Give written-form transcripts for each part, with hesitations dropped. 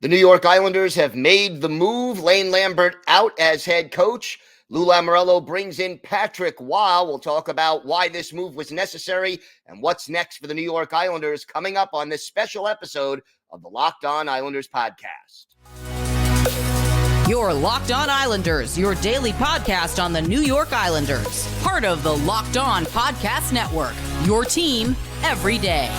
The New York Islanders have made the move. Lane Lambert out as head coach. Lou Lamoriello brings in Patrick Waugh. We'll talk about why this move was necessary and what's next for the New York Islanders coming up on this special episode of the Locked On Islanders podcast. Your Locked On Islanders, your daily podcast on the New York Islanders. Part of the Locked On Podcast Network, your team every day.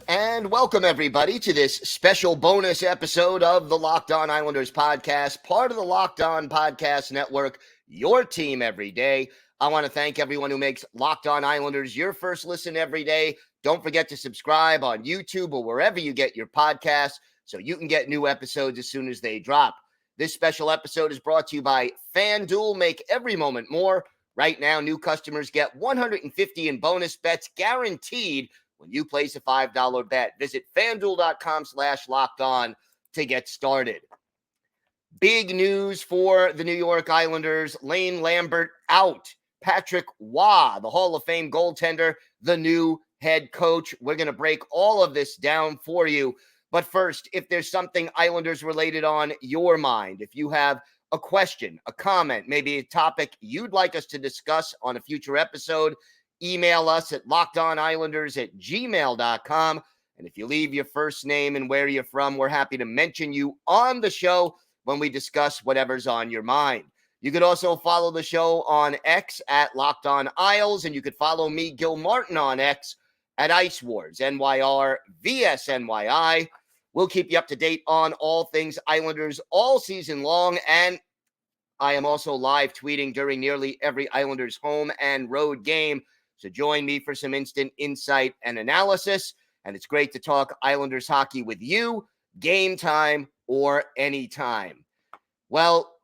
And welcome, everybody, to this special bonus episode of the Locked On Islanders podcast, part of the Locked On Podcast Network, your team every day. I want to thank everyone who makes Locked On Islanders your first listen every day. Don't forget to subscribe on YouTube or wherever you get your podcasts so you can get new episodes as soon as they drop. This special episode is brought to you by FanDuel. Make every moment more. Right now, new customers get $150 in bonus bets guaranteed when you place a $5 bet. Visit FanDuel.com/LockedOn to get started. Big news for the New York Islanders. Lane Lambert out. Patrick Waugh, the Hall of Fame goaltender, the new head coach. We're going to break all of this down for you. But first, if there's something Islanders related on your mind, if you have a question, a comment, maybe a topic you'd like us to discuss on a future episode, email us at lockedonislanders@gmail.com. And if you leave your first name and where you're from, we're happy to mention you on the show when we discuss whatever's on your mind. You could also follow the show on X at Locked On Isles, and you could follow me, Gil Martin, on X at Ice Wars, NYR VSNYI. We'll keep you up to date on all things Islanders all season long, and I am also live tweeting during nearly every Islanders home and road game. So join me for some instant insight and analysis. And it's great to talk Islanders hockey with you, game time or anytime. Well,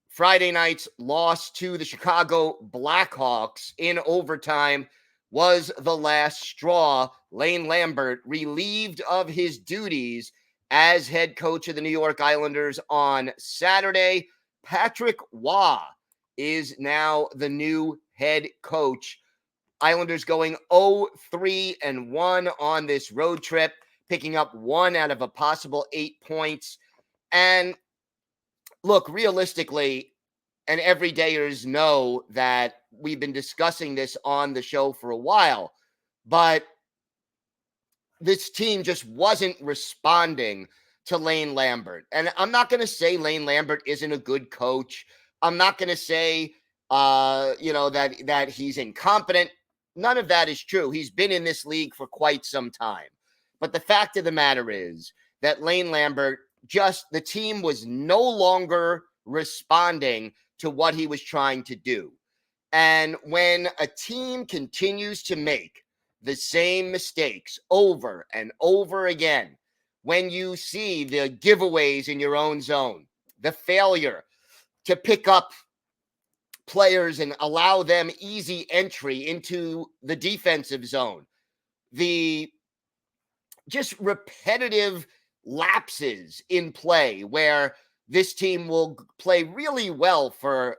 Friday night's loss to the Chicago Blackhawks in overtime was the last straw. Lane Lambert relieved of his duties as head coach of the New York Islanders on Saturday. Patrick Waugh is now the new head coach. Islanders going 0-3-1 on this road trip, picking up 1 out of a possible 8 points. And look, realistically, and everydayers know that we've been discussing this on the show for a while, but this team just wasn't responding to Lane Lambert. And I'm not going to say Lane Lambert isn't a good coach. I'm not going to say, that he's incompetent. None of that is true. He's been in this league for quite some time. But the fact of the matter is that Lane Lambert, the team was no longer responding to what he was trying to do. And when a team continues to make the same mistakes over and over again, when you see the giveaways in your own zone, the failure to pick up players and allow them easy entry into the defensive zone, the just repetitive lapses in play where this team will play really well for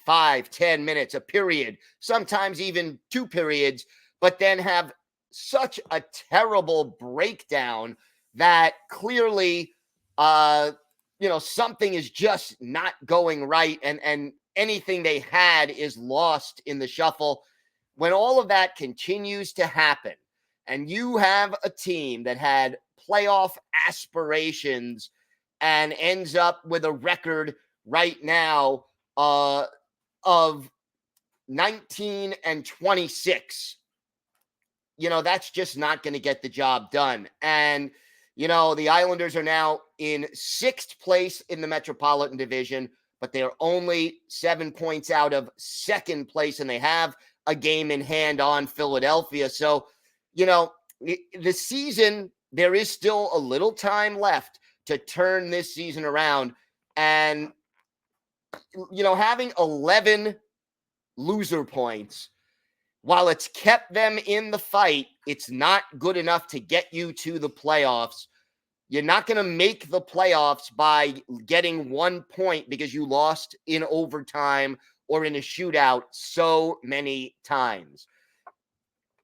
5-10 minutes, a period, sometimes even 2 periods, but then have such a terrible breakdown that clearly, something is just not going right. And anything they had is lost in the shuffle. When all of that continues to happen, and you have a team that had playoff aspirations and ends up with a record right now of 19-26, that's just not going to get the job done. And, the Islanders are now in 6th place in the Metropolitan Division, but they're only 7 points out of 2nd place, and they have a game in hand on Philadelphia. So, the season, there is still a little time left to turn this season around. And, having 11 loser points, while it's kept them in the fight, it's not good enough to get you to the playoffs. You're not going to make the playoffs by getting 1 point because you lost in overtime or in a shootout so many times.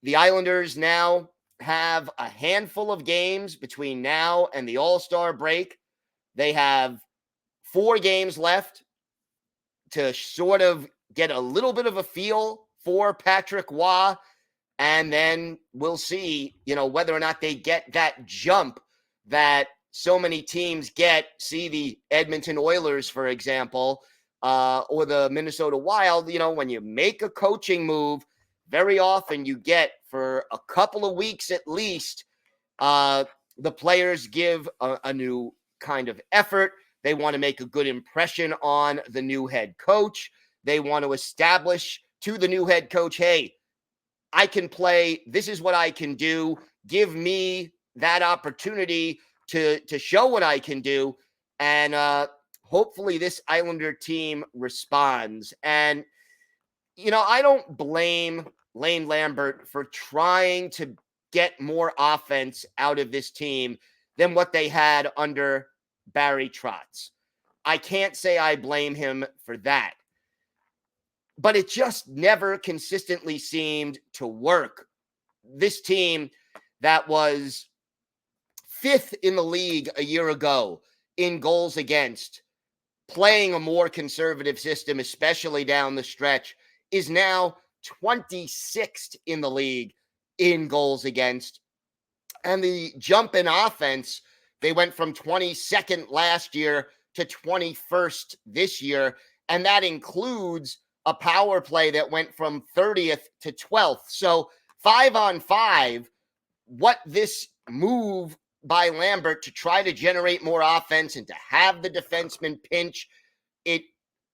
The Islanders now have a handful of games between now and the All-Star break. They have 4 games left to sort of get a little bit of a feel for Patrick Roy, and then we'll see, whether or not they get that jump that so many teams get. See the Edmonton Oilers, for example, or the Minnesota Wild. When you make a coaching move, very often you get, for a couple of weeks at least, the players give a new kind of effort. They want to make a good impression on the new head coach. They want to establish to the new head coach, hey, I can play. This is what I can do. Give me that opportunity to show what I can do. And hopefully this Islander team responds. And, I don't blame Lane Lambert for trying to get more offense out of this team than what they had under Barry Trotz. I can't say I blame him for that. But it just never consistently seemed to work. This team that was 5th in the league a year ago in goals against, playing a more conservative system, especially down the stretch, is now 26th in the league in goals against. And the jump in offense, they went from 22nd last year to 21st this year. And that includes a power play that went from 30th to 12th. So 5-on-5, what this move by Lambert to try to generate more offense and to have the defenseman pinch, it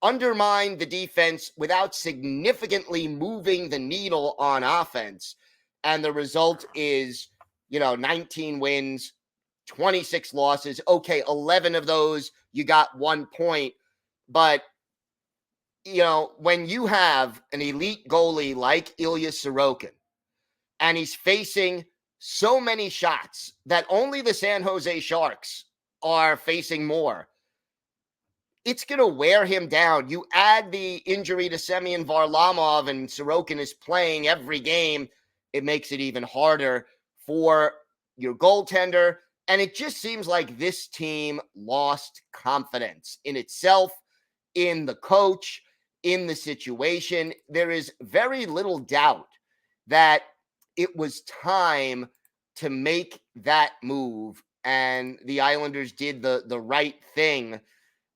undermined the defense without significantly moving the needle on offense. And the result is, 19 wins, 26 losses. Okay, 11 of those, you got 1 point. But, when you have an elite goalie like Ilya Sorokin, and he's facing so many shots that only the San Jose Sharks are facing more, it's going to wear him down. You add the injury to Semyon Varlamov, and Sorokin is playing every game. It makes it even harder for your goaltender. And it just seems like this team lost confidence in itself, in the coach, in the situation. There is very little doubt that it was time to make that move. And the Islanders did the right thing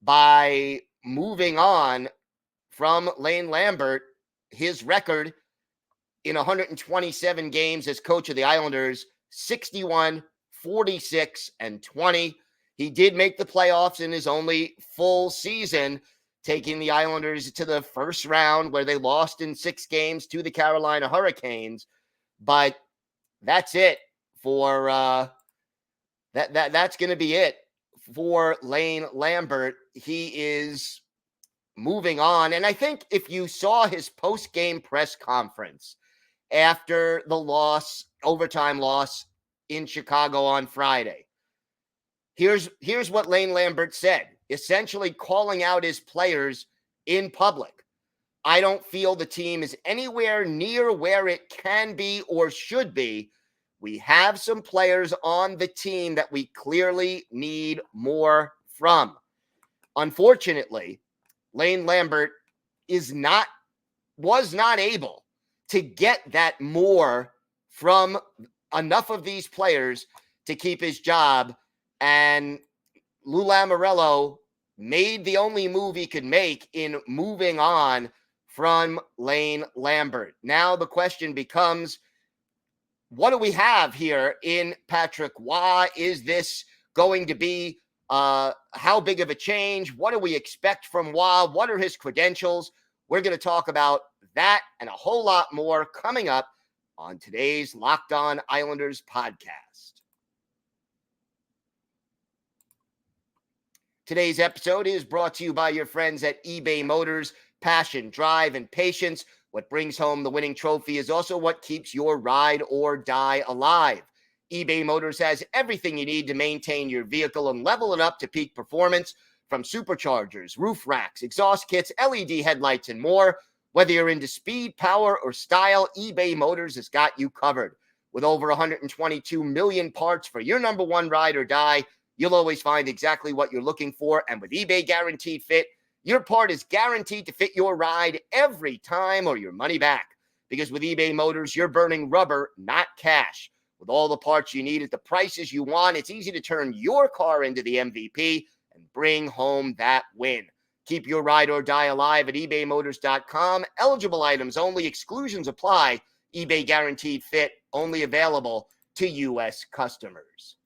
by moving on from Lane Lambert. His record in 127 games as coach of the Islanders, 61, 46, and 20. He did make the playoffs in his only full season, taking the Islanders to the first round where they lost in 6 games to the Carolina Hurricanes. But that's it for that's going to be it for Lane Lambert. He is moving on. And I think if you saw his post-game press conference after the overtime loss in Chicago on Friday, here's what Lane Lambert said, essentially calling out his players in public. I don't feel the team is anywhere near where it can be or should be. We have some players on the team that we clearly need more from. Unfortunately, Lane Lambert was not able to get that more from enough of these players to keep his job. And Lou Lamoriello made the only move he could make in moving on from Lane Lambert. Now the question becomes, what do we have here in Patrick Roy? Is this going to be how big of a change? What do we expect from Roy? What are his credentials? We're going to talk about that and a whole lot more coming up on today's Locked On Islanders podcast. Today's episode is brought to you by your friends at eBay Motors. Passion, drive, and patience. What brings home the winning trophy is also what keeps your ride or die alive. eBay Motors has everything you need to maintain your vehicle and level it up to peak performance. from superchargers, roof racks, exhaust kits, LED headlights, and more. Whether you're into speed, power, or style, eBay Motors has got you covered. With over 122 million parts for your number one ride or die, you'll always find exactly what you're looking for. And with eBay Guaranteed Fit, your part is guaranteed to fit your ride every time or your money back. Because with eBay Motors, you're burning rubber, not cash. With all the parts you need at the prices you want, it's easy to turn your car into the MVP and bring home that win. Keep your ride or die alive at ebaymotors.com. Eligible items only. Exclusions apply. eBay Guaranteed Fit, only available to U.S. customers.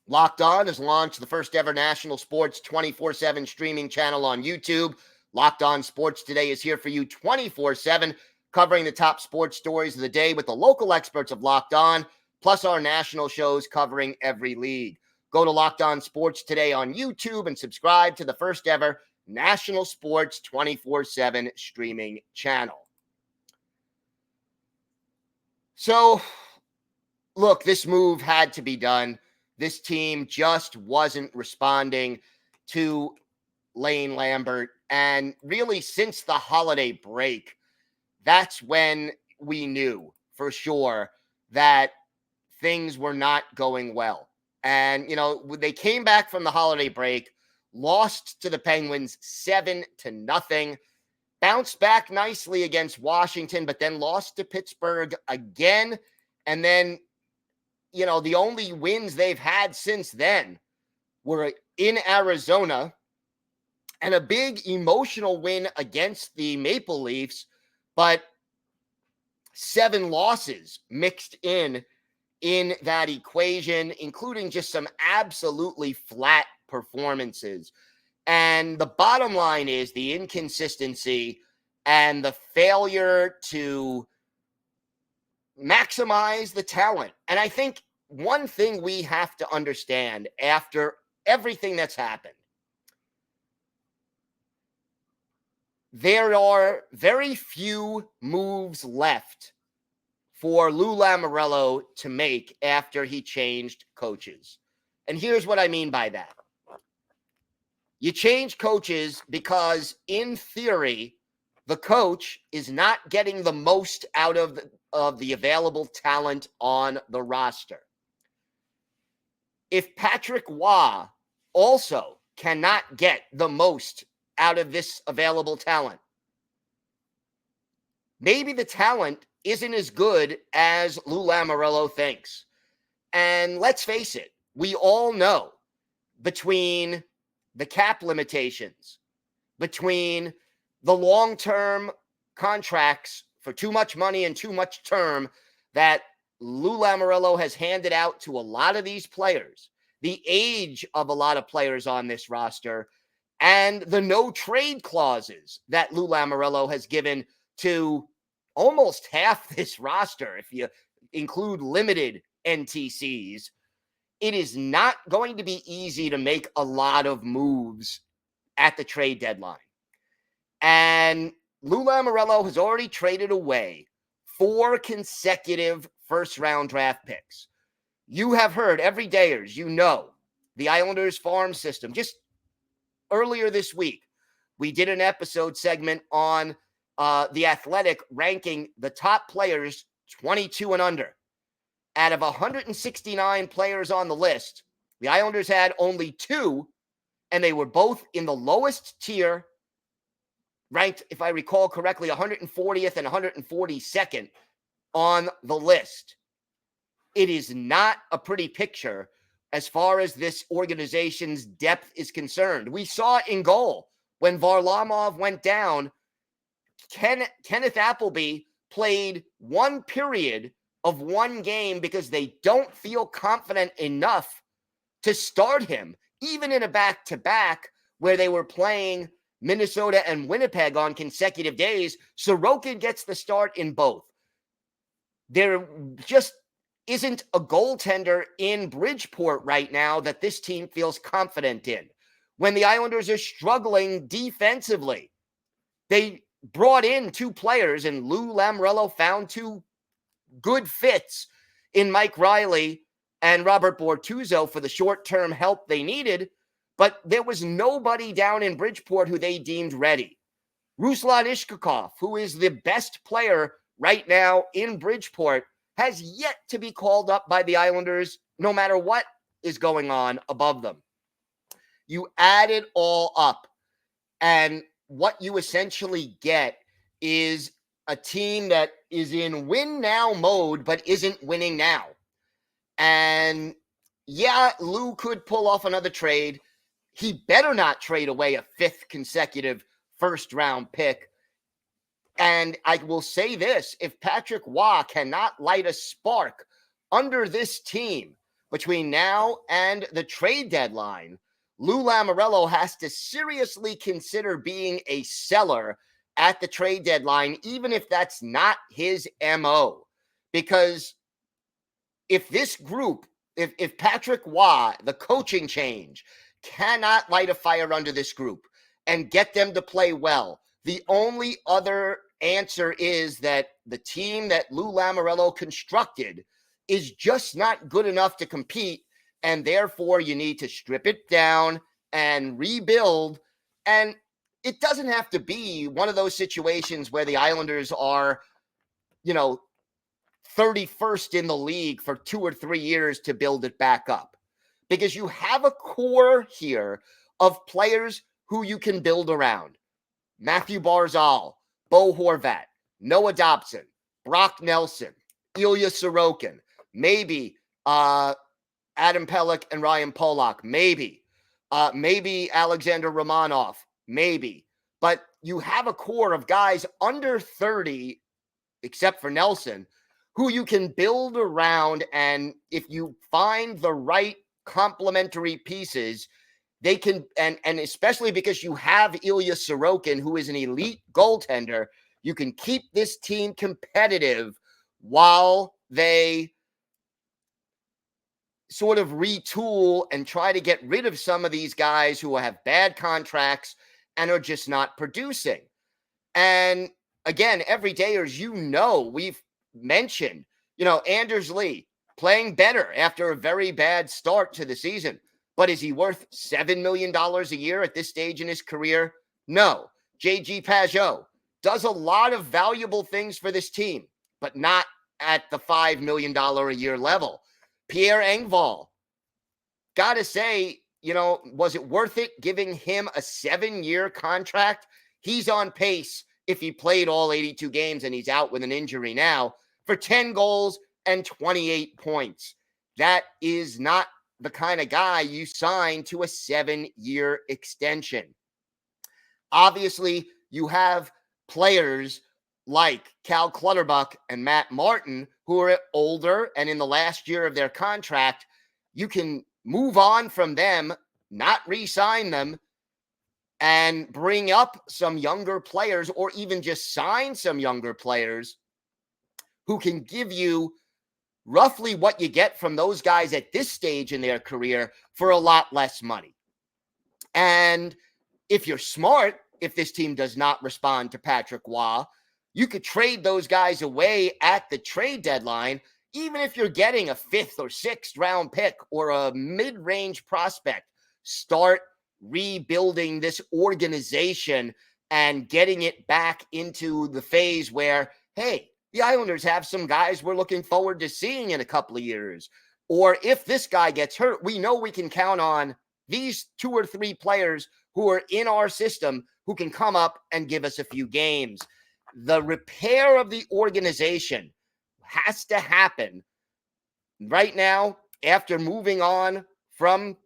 Locked On has launched the first ever national sports 24/7 streaming channel on YouTube. Locked On Sports Today is here for you 24/7, covering the top sports stories of the day with the local experts of Locked On, plus our national shows covering every league. Go to Locked On Sports Today on YouTube and subscribe to the first ever national sports 24/7 streaming channel. So, look, this move had to be done. This team just wasn't responding to Lane Lambert. And really, since the holiday break, that's when we knew for sure that things were not going well. And, you know, they came back from the holiday break, lost to the Penguins 7-0, bounced back nicely against Washington, but then lost to Pittsburgh again. And then, you know, the only wins they've had since then were in Arizona and a big emotional win against the Maple Leafs, but 7 losses mixed in that equation, including just some absolutely flat performances. And the bottom line is the inconsistency and the failure to maximize the talent. And I think one thing we have to understand after everything that's happened, there are very few moves left for Lou Lamoriello to make after he changed coaches. And here's what I mean by that. You change coaches because, in theory, the coach is not getting the most out of the available talent on the roster. If Patrick Waugh also cannot get the most out of this available talent, maybe the talent isn't as good as Lou Lamoriello thinks. And let's face it, we all know between the cap limitations, between the long-term contracts for too much money and too much term that Lou Lamoriello has handed out to a lot of these players, the age of a lot of players on this roster, and the no trade clauses that Lou Lamoriello has given to almost half this roster, if you include limited NTCs, it is not going to be easy to make a lot of moves at the trade deadline. And Lou Lamoriello has already traded away 4 consecutive first-round draft picks. You have heard, everydayers, you know, the Islanders farm system. Just earlier this week, we did an episode segment on The Athletic ranking the top players 22 and under. Out of 169 players on the list, the Islanders had only 2, and they were both in the lowest tier, ranked, if I recall correctly, 140th and 142nd on the list. It is not a pretty picture as far as this organization's depth is concerned. We saw it in goal when Varlamov went down. Kenneth Appleby played 1 period of 1 game because they don't feel confident enough to start him, even in a back-to-back where they were playing Minnesota and Winnipeg on consecutive days. Sorokin gets the start in both. There just isn't a goaltender in Bridgeport right now that this team feels confident in. When the Islanders are struggling defensively, they brought in 2 players, and Lou Lamoriello found 2 good fits in Mike Riley and Robert Bortuzzo for the short-term help they needed, but there was nobody down in Bridgeport who they deemed ready. Ruslan Ishkakov, who is the best player right now in Bridgeport, has yet to be called up by the Islanders, no matter what is going on above them. You add it all up, and what you essentially get is a team that is in win now mode, but isn't winning now. And yeah, Lou could pull off another trade. He better not trade away a 5th consecutive first-round pick. And I will say this, if Patrick Waugh cannot light a spark under this team between now and the trade deadline, Lou Lamoriello has to seriously consider being a seller at the trade deadline, even if that's not his MO. Because if this group, if Patrick Waugh, the coaching change, cannot light a fire under this group and get them to play well, the only other answer is that the team that Lou Lamoriello constructed is just not good enough to compete, and therefore you need to strip it down and rebuild. And it doesn't have to be one of those situations where the Islanders are, 31st in the league for 2 or 3 years to build it back up, because you have a core here of players who you can build around. Mathew Barzal, Bo Horvat, Noah Dobson, Brock Nelson, Ilya Sorokin, maybe Adam Pelech and Ryan Polak, maybe Alexander Romanov, maybe. But you have a core of guys under 30, except for Nelson, who you can build around, and if you find the right complementary pieces, they can, and especially because you have Ilya Sorokin, who is an elite goaltender, you can keep this team competitive while they sort of retool and try to get rid of some of these guys who have bad contracts and are just not producing. And again, everydayers, we've mentioned, Anders Lee playing better after a very bad start to the season. But is he worth $7 million a year at this stage in his career? No. J.G. Pajot does a lot of valuable things for this team, but not at the $5 million a year level. Pierre Engvall, got to say, was it worth it giving him a 7-year contract? He's on pace, if he played all 82 games and he's out with an injury now, for 10 goals and 28 points. That is not the kind of guy you sign to a 7-year extension. Obviously, you have players like Cal Clutterbuck and Matt Martin who are older and in the last year of their contract. You can move on from them, not re-sign them, and bring up some younger players, or even just sign some younger players who can give you roughly what you get from those guys at this stage in their career for a lot less money. And if you're smart, if this team does not respond to Patrick Waugh, you could trade those guys away at the trade deadline, even if you're getting a 5th or 6th round pick or a mid-range prospect. Start rebuilding this organization and getting it back into the phase where, hey, the Islanders have some guys we're looking forward to seeing in a couple of years. Or if this guy gets hurt, we know we can count on these 2 or 3 players who are in our system who can come up and give us a few games. The repair of the organization has to happen right now after moving on from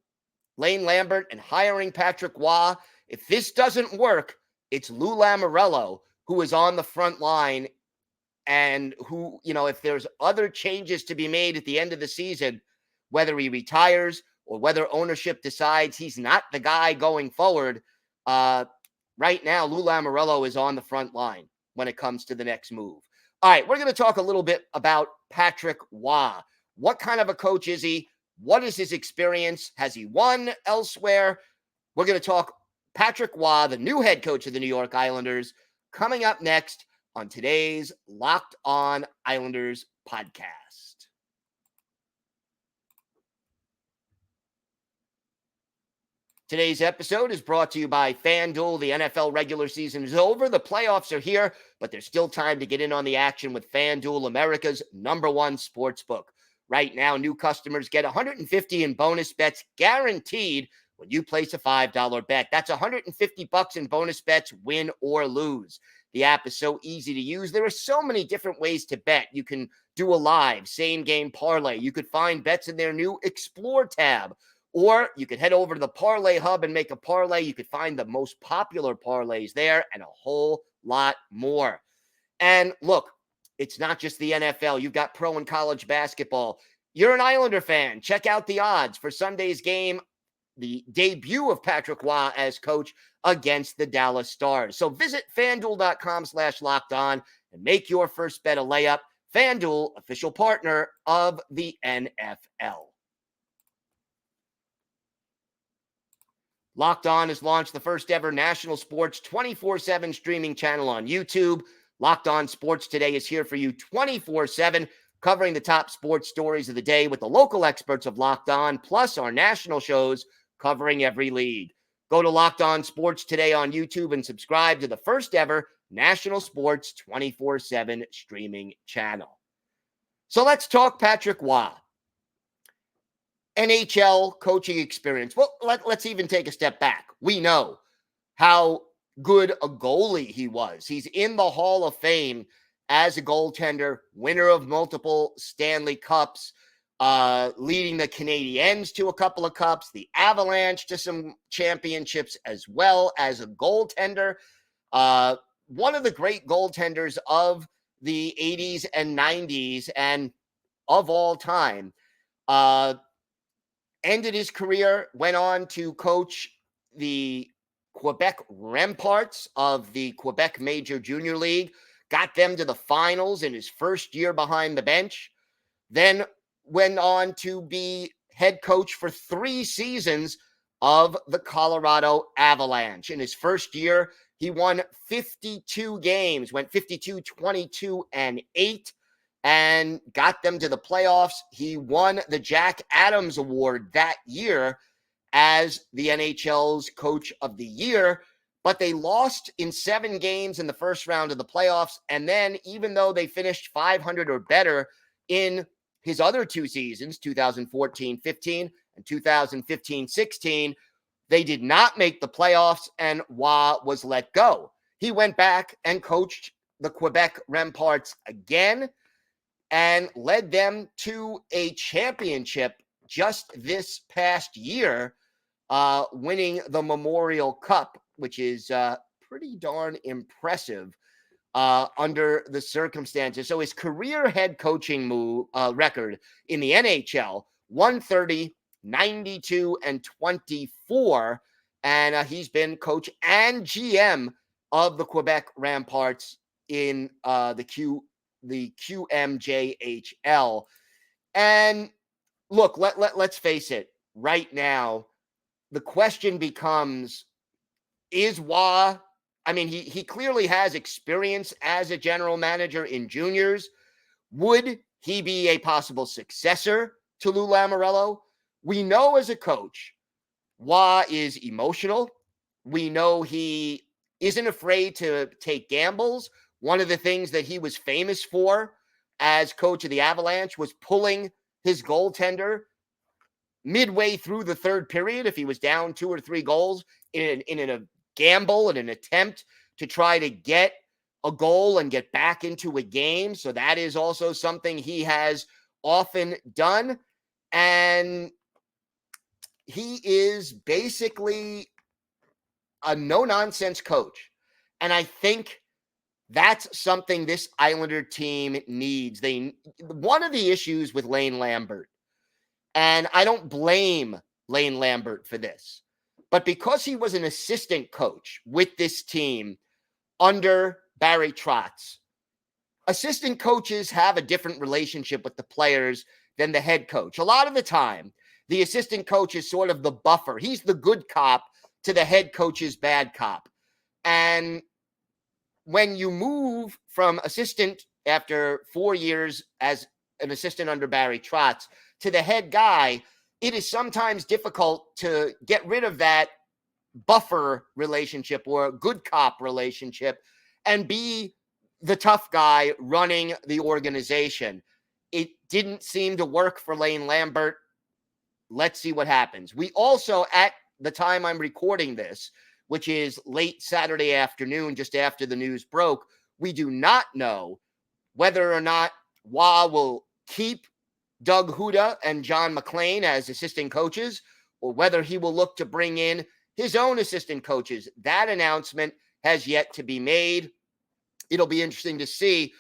Lane Lambert and hiring Patrick Waugh. If this doesn't work, it's Lou Lamoriello who is on the front line, and who, if there's other changes to be made at the end of the season, whether he retires or whether ownership decides he's not the guy going forward, right now, Lou Lamoriello is on the front line when it comes to the next move. All right, we're going to talk a little bit about Patrick Waugh. What kind of a coach is he? What is his experience? Has he won elsewhere? We're going to talk Patrick Waugh, the new head coach of the New York Islanders, coming up next on today's Locked On Islanders podcast. Today's episode is brought to you by FanDuel. The NFL regular season is over. The playoffs are here, but there's still time to get in on the action with FanDuel, America's #1 sportsbook. Right now, new customers get $150 in bonus bets guaranteed when you place a $5 bet. That's $150 in bonus bets, win or lose. The app is so easy to use. There are so many different ways to bet. You can do a live same-game parlay. You could find bets in their new Explore tab. Or you could head over to the Parlay Hub and make a parlay. You could find the most popular parlays there and a whole lot more. And look, it's not just the NFL. You've got pro and college basketball. You're an Islander fan. Check out the odds for Sunday's game, the debut of Patrick Roy as coach against the Dallas Stars. So visit FanDuel.com/lockedon and make your first bet a layup. FanDuel, official partner of the NFL. Locked On has launched the first ever national sports 24/7 streaming channel on YouTube. Locked On Sports Today is here for you 24/7, covering the top sports stories of the day with the local experts of Locked On, plus our national shows covering every league. Go to Locked On Sports Today on YouTube and subscribe to the first ever national sports 24/7 streaming channel. So let's talk Patrick Roy. NHL coaching experience. Well, let's even take a step back. We know how good a goalie he was. He's in the Hall of Fame as a goaltender, winner of multiple Stanley Cups, leading the Canadiens to a couple of cups, the Avalanche to some championships as well as a goaltender. One of the great goaltenders of the 80s and 90s and of all time. Ended his career, went on to coach the Quebec Remparts of the Quebec Major Junior League, got them to the finals in his first year behind the bench, then went on to be head coach for 3 seasons of the Colorado Avalanche. In his first year, he won 52 games, went 52, 22, and 8. And got them to the playoffs. He won the Jack Adams Award that year as the NHL's Coach of the Year, but they lost in 7 games in the first round of the playoffs. And then even though they finished 500 or better in his other 2 seasons, 2014-15 and 2015-16, they did not make the playoffs and Roy was let go. He went back and coached the Quebec Remparts again and led them to a championship just this past year, winning the Memorial Cup, which is pretty darn impressive under the circumstances. So his career head coaching record in the NHL, 130, 92, and 24. And he's been coach and GM of the Quebec Remparts in the QMJHL. And look, let's face it, right now, the question becomes, is Roy, I mean, he clearly has experience as a general manager in juniors. Would he be a possible successor to Lou Lamoriello? We know as a coach, Roy is emotional. We know he isn't afraid to take gambles. One of the things that he was famous for as coach of the Avalanche was pulling his goaltender midway through the third period if he was down 2 or 3 goals in a gamble and an attempt to try to get a goal and get back into a game. So that is also something he has often done. And he is basically a no-nonsense coach. And I think that's something this Islander team needs. One of the issues with Lane Lambert, and I don't blame Lane Lambert for this, but because he was an assistant coach with this team under Barry Trotz, assistant coaches have a different relationship with the players than the head coach. A lot of the time, the assistant coach is sort of the buffer. He's the good cop to the head coach's bad cop. And when you move from assistant after 4 years as an assistant under Barry Trotz to the head guy, it is sometimes difficult to get rid of that buffer relationship or a good cop relationship and be the tough guy running the organization. It didn't seem to work for Lane Lambert. Let's see what happens. We also, at the time I'm recording this, which is late Saturday afternoon, just after the news broke, we do not know whether or not Wah will keep Doug Huda and John McClain as assistant coaches, or whether he will look to bring in his own assistant coaches. That announcement has yet to be made. It'll be interesting to see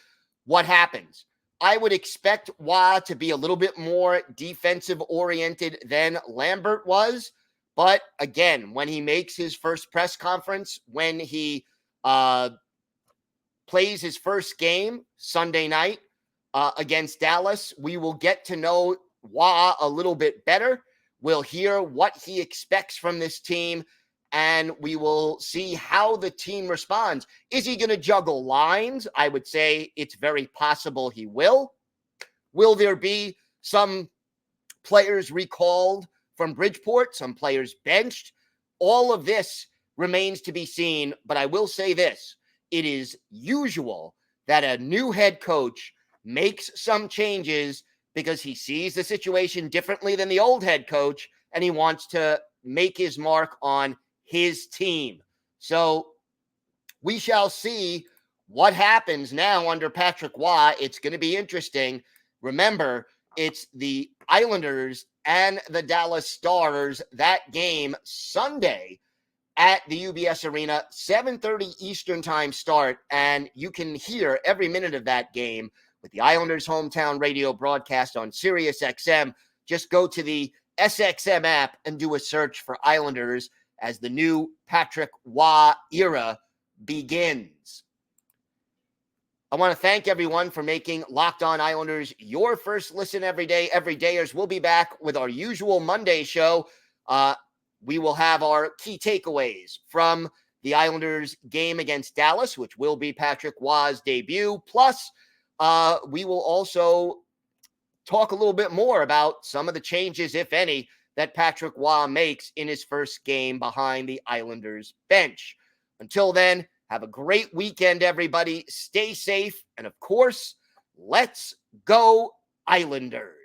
what happens. I would expect Wah to be a little bit more defensive-oriented than Lambert was. But again, when he makes his first press conference, when he plays his first game Sunday night against Dallas, we will get to know Wah a little bit better. We'll hear what he expects from this team, and we will see how the team responds. Is he going to juggle lines? I would say it's very possible he will. Will there be some players recalled from Bridgeport, some players benched? All of this remains to be seen, but I will say this. It is usual that a new head coach makes some changes because he sees the situation differently than the old head coach, and he wants to make his mark on his team. So we shall see what happens now under Patrick Waugh. It's going to be interesting. Remember, it's the Islanders and the Dallas Stars, that game Sunday at the UBS Arena, 7:30 Eastern time start, and you can hear every minute of that game with the Islanders hometown radio broadcast on Sirius XM. Just go to the SXM app and do a search for Islanders as the new Patrick Waugh era begins. I want to thank everyone for making Locked On Islanders your first listen every day. Everydayers, we'll be back with our usual Monday show. We will have our key takeaways from the Islanders game against Dallas, which will be Patrick Waugh's debut. Plus, we will also talk a little bit more about some of the changes, if any, that Patrick Waugh makes in his first game behind the Islanders bench. Until then, have a great weekend, everybody. Stay safe. And of course, let's go Islanders.